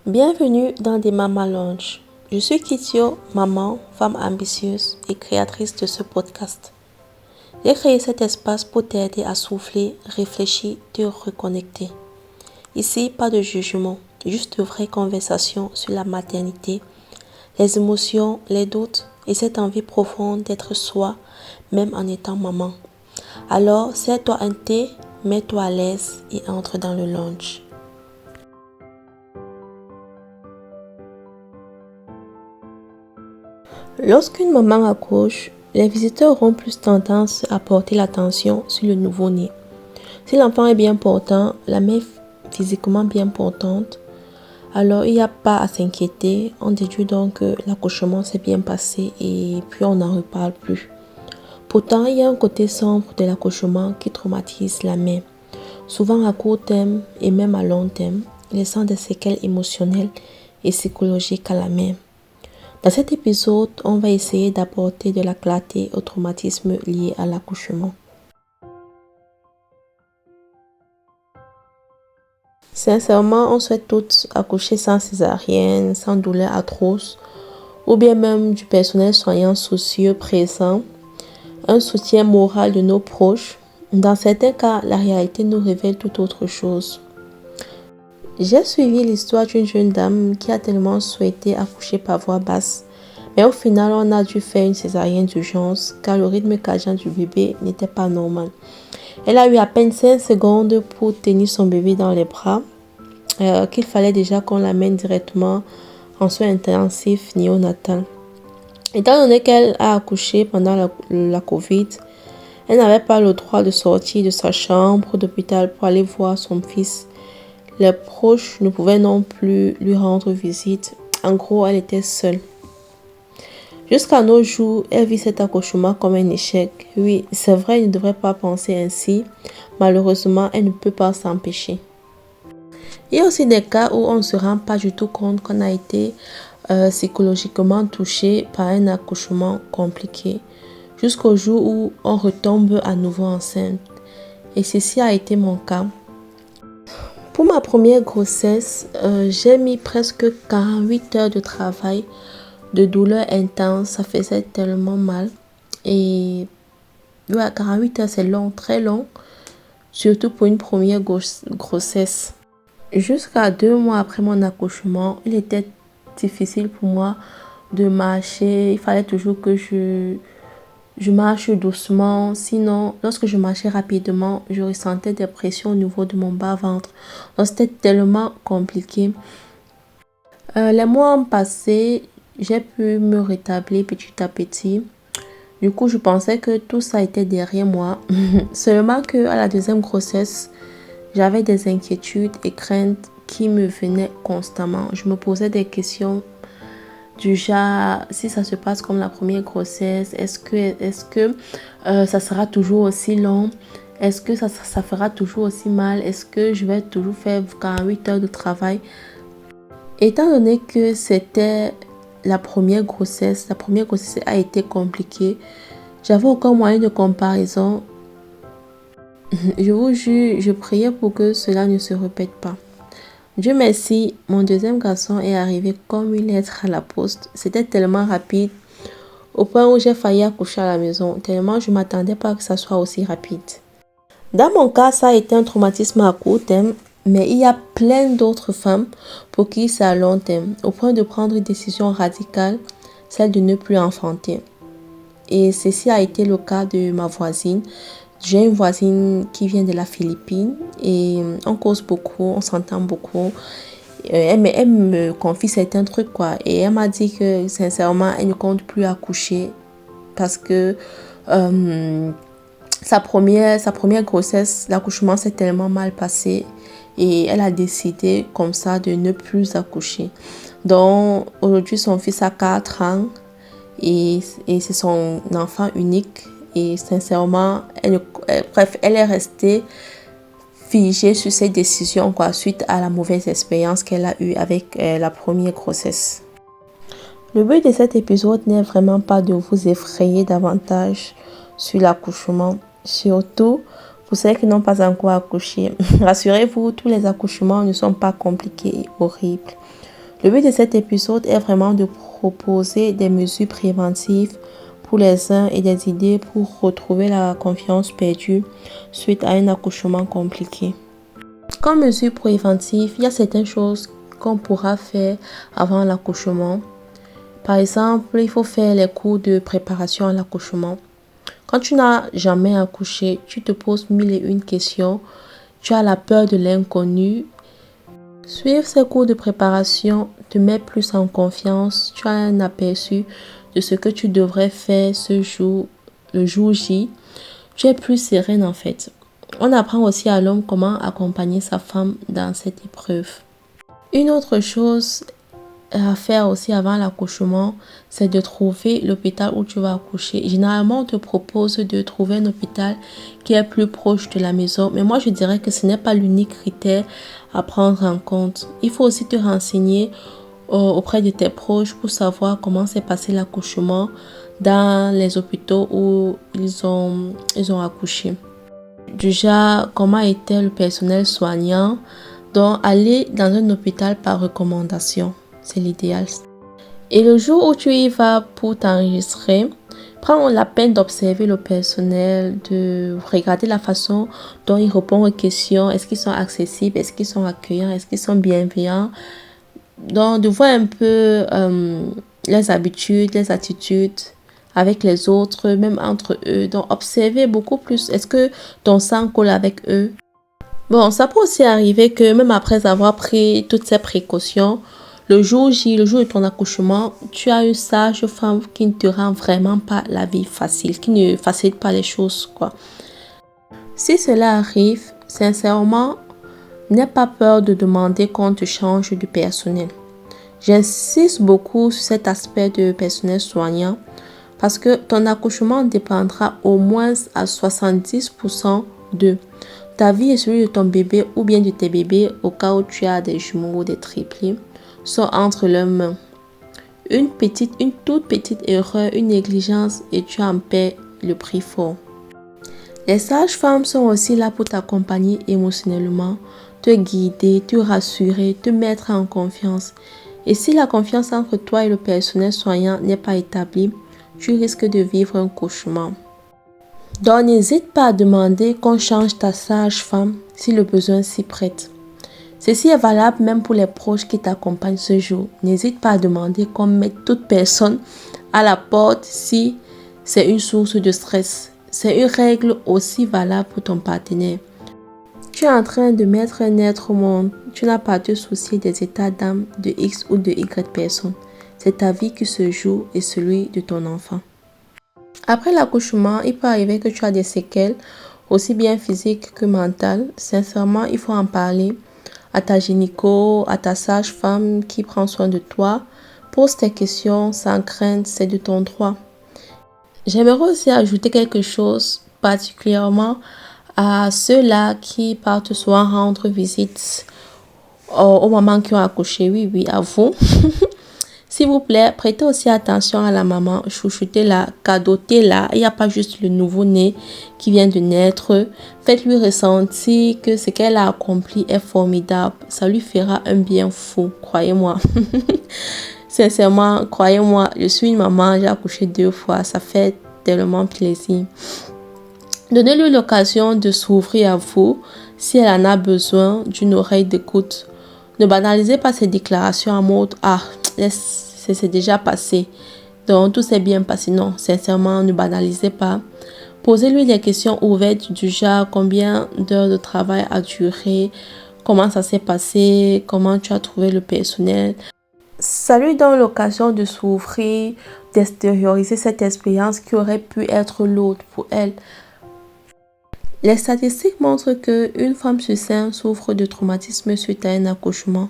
Bienvenue dans des Mama Lounge. Je suis Kitio, maman, femme ambitieuse et créatrice de ce podcast. J'ai créé cet espace pour t'aider à souffler, réfléchir, te reconnecter. Ici, pas de jugement, juste de vraies conversations sur la maternité, les émotions, les doutes et cette envie profonde d'être soi, même en étant maman. Alors, sers-toi un thé, mets-toi à l'aise et entre dans le lounge. Lorsqu'une maman accouche, les visiteurs auront plus tendance à porter l'attention sur le nouveau-né. Si l'enfant est bien portant, la mère physiquement bien portante, alors il n'y a pas à s'inquiéter. On déduit donc que l'accouchement s'est bien passé et puis on n'en reparle plus. Pourtant, il y a un côté sombre de l'accouchement qui traumatise la mère, souvent à court terme et même à long terme, laissant des séquelles émotionnelles et psychologiques à la mère. Dans cet épisode, on va essayer d'apporter de la clarté au traumatisme lié à l'accouchement. Sincèrement, on souhaite toutes accoucher sans césarienne, sans douleur atroce, ou bien même du personnel soignant soucieux présent, un soutien moral de nos proches. Dans certains cas, la réalité nous révèle tout autre chose. J'ai suivi l'histoire d'une jeune dame qui a tellement souhaité accoucher par voie basse, mais au final, on a dû faire une césarienne d'urgence car le rythme cardiaque du bébé n'était pas normal. Elle a eu à peine 5 secondes pour tenir son bébé dans les bras, qu'il fallait déjà qu'on l'amène directement en soins intensifs néonatal. Étant donné qu'elle a accouché pendant la Covid, elle n'avait pas le droit de sortir de sa chambre d'hôpital pour aller voir son fils. Les proches ne pouvaient non plus lui rendre visite. En gros, elle était seule. Jusqu'à nos jours, elle vit cet accouchement comme un échec. Oui, c'est vrai, elle ne devrait pas penser ainsi. Malheureusement, elle ne peut pas s'empêcher. Il y a aussi des cas où on ne se rend pas du tout compte qu'on a été psychologiquement touché par un accouchement compliqué, jusqu'au jour où on retombe à nouveau enceinte. Et ceci a été mon cas. Pour ma première grossesse, j'ai mis presque 48 heures de travail, de douleurs intenses, ça faisait tellement mal. Et 48 heures, c'est long, très long, surtout pour une première grossesse. Jusqu'à 2 mois après mon accouchement, il était difficile pour moi de marcher. Il fallait toujours que je marche doucement. Sinon, lorsque je marchais rapidement, je ressentais des pressions au niveau de mon bas-ventre. Donc, c'était tellement compliqué. Les mois ont passé, j'ai pu me rétablir petit à petit. Du coup, je pensais que tout ça était derrière moi. Seulement qu'à la deuxième grossesse, j'avais des inquiétudes et craintes qui me venaient constamment. Je me posais des questions du genre, si ça se passe comme la première grossesse, est-ce que ça sera toujours aussi long? Est-ce que ça fera toujours aussi mal? Est-ce que je vais toujours faire 48 heures de travail? Étant donné que c'était la première grossesse a été compliquée. J'avais aucun moyen de comparaison. Je vous jure, je priais pour que cela ne se répète pas. Dieu merci, mon deuxième garçon est arrivé comme une lettre à la poste. C'était tellement rapide, au point où j'ai failli accoucher à la maison, tellement je ne m'attendais pas que ça soit aussi rapide. Dans mon cas, ça a été un traumatisme à court terme, mais il y a plein d'autres femmes pour qui c'est à long terme, au point de prendre une décision radicale, celle de ne plus enfanter. Et ceci a été le cas de ma voisine. J'ai une voisine qui vient de la Philippine et on cause beaucoup, on s'entend beaucoup. Elle me confie certains trucs quoi. Et elle m'a dit que sincèrement, elle ne compte plus accoucher parce que sa première grossesse, l'accouchement s'est tellement mal passé et elle a décidé comme ça de ne plus accoucher. Donc aujourd'hui, son fils a 4 ans et c'est son enfant unique. Et sincèrement, elle est restée figée sur ses décisions suite à la mauvaise expérience qu'elle a eue avec la première grossesse. Le but de cet épisode n'est vraiment pas de vous effrayer davantage sur l'accouchement. Surtout, Pour celles qui n'ont pas encore accouché, rassurez-vous, tous les accouchements ne sont pas compliqués et horribles. Le but de cet épisode est vraiment de proposer des mesures préventives pour les uns et des idées pour retrouver la confiance perdue suite à un accouchement compliqué. Comme mesure préventive, il y a certaines choses qu'on pourra faire avant l'accouchement. Par exemple, il faut faire les cours de préparation à l'accouchement. Quand tu n'as jamais accouché, tu te poses mille et une questions, tu as la peur de l'inconnu. Suivre ces cours de préparation te met plus en confiance, tu as un aperçu de ce que tu devrais faire ce jour, le jour J. Tu es plus sereine en fait. On apprend aussi à l'homme comment accompagner sa femme dans cette épreuve. Une autre chose à faire aussi avant l'accouchement, c'est de trouver l'hôpital où tu vas accoucher. Généralement, on te propose de trouver un hôpital qui est plus proche de la maison. Mais moi, je dirais que ce n'est pas l'unique critère à prendre en compte. Il faut aussi te renseigner auprès de tes proches pour savoir comment s'est passé l'accouchement dans les hôpitaux où ils ont accouché. Déjà, comment était le personnel soignant. Donc, aller dans un hôpital par recommandation. C'est l'idéal. Et le jour où tu y vas pour t'enregistrer, prends la peine d'observer le personnel, de regarder la façon dont ils répondent aux questions. Est-ce qu'ils sont accessibles? Est-ce qu'ils sont accueillants? Est-ce qu'ils sont bienveillants? Donc, de voir un peu les habitudes, les attitudes avec les autres, même entre eux. Donc, observer beaucoup plus. Est-ce que ton sang colle avec eux? Bon, ça peut aussi arriver que même après avoir pris toutes ces précautions, le jour J, le jour de ton accouchement, tu as une sage-femme qui ne te rend vraiment pas la vie facile, qui ne facilite pas les choses, quoi. Si cela arrive, sincèrement, n'aie pas peur de demander qu'on te change de personnel. J'insiste beaucoup sur cet aspect de personnel soignant parce que ton accouchement dépendra au moins à 70% de ta vie et celui de ton bébé ou bien de tes bébés au cas où tu as des jumeaux ou des triplés sont entre leurs mains. Une toute petite erreur, une négligence et tu en paies le prix fort. Les sages-femmes sont aussi là pour t'accompagner émotionnellement, te guider, te rassurer, te mettre en confiance. Et si la confiance entre toi et le personnel soignant n'est pas établie, tu risques de vivre un cauchemar. Donc n'hésite pas à demander qu'on change ta sage-femme si le besoin s'y prête. Ceci est valable même pour les proches qui t'accompagnent ce jour. N'hésite pas à demander qu'on mette toute personne à la porte si c'est une source de stress. C'est une règle aussi valable pour ton partenaire. Tu es en train de mettre un être au monde. Tu n'as pas à te soucier des états d'âme de X ou de Y personne. C'est ta vie qui se joue et celui de ton enfant. Après l'accouchement, il peut arriver que tu as des séquelles, aussi bien physiques que mentales. Sincèrement, il faut en parler à ta gynéco, à ta sage-femme qui prend soin de toi. Pose tes questions sans crainte, c'est de ton droit. J'aimerais aussi ajouter quelque chose, particulièrement à ceux-là qui partent souvent rendre visite aux mamans qui ont accouché. Oui, à vous. S'il vous plaît, prêtez aussi attention à la maman, chouchoutez-la, cadotez-la. Il n'y a pas juste le nouveau-né qui vient de naître. Faites-lui ressentir que ce qu'elle a accompli est formidable. Ça lui fera un bien fou, croyez-moi. Sincèrement, croyez-moi, je suis une maman, j'ai accouché 2 fois. Ça fait tellement plaisir. Donnez-lui l'occasion de s'ouvrir à vous si elle en a besoin d'une oreille d'écoute. Ne banalisez pas ces déclarations en mode « Ah, c'est déjà passé, donc tout s'est bien passé ». Non, sincèrement, ne banalisez pas. Posez-lui des questions ouvertes du genre « Combien d'heures de travail a duré ? Comment ça s'est passé ? Comment tu as trouvé le personnel ?» Ça lui donne l'occasion de s'ouvrir, d'extérioriser cette expérience qui aurait pu être lourde pour elle. Les statistiques montrent qu'une femme sur 5 souffre de traumatisme suite à un accouchement.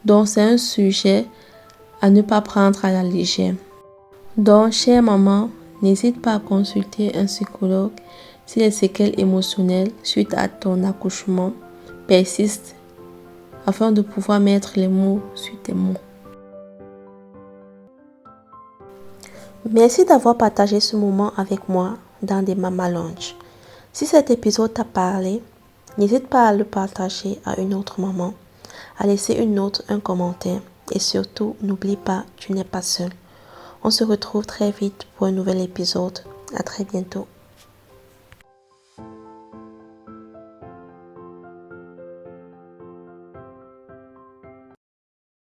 Donc, c'est un sujet à ne pas prendre à la légère. Donc, chère maman, n'hésite pas à consulter un psychologue si les séquelles émotionnelles suite à ton accouchement persistent afin de pouvoir mettre les mots sur tes mots. Merci d'avoir partagé ce moment avec moi dans des Mama Lounge. Si cet épisode t'a parlé, n'hésite pas à le partager à une autre maman, à laisser une note, un commentaire et surtout, n'oublie pas, tu n'es pas seul. On se retrouve très vite pour un nouvel épisode. À très bientôt.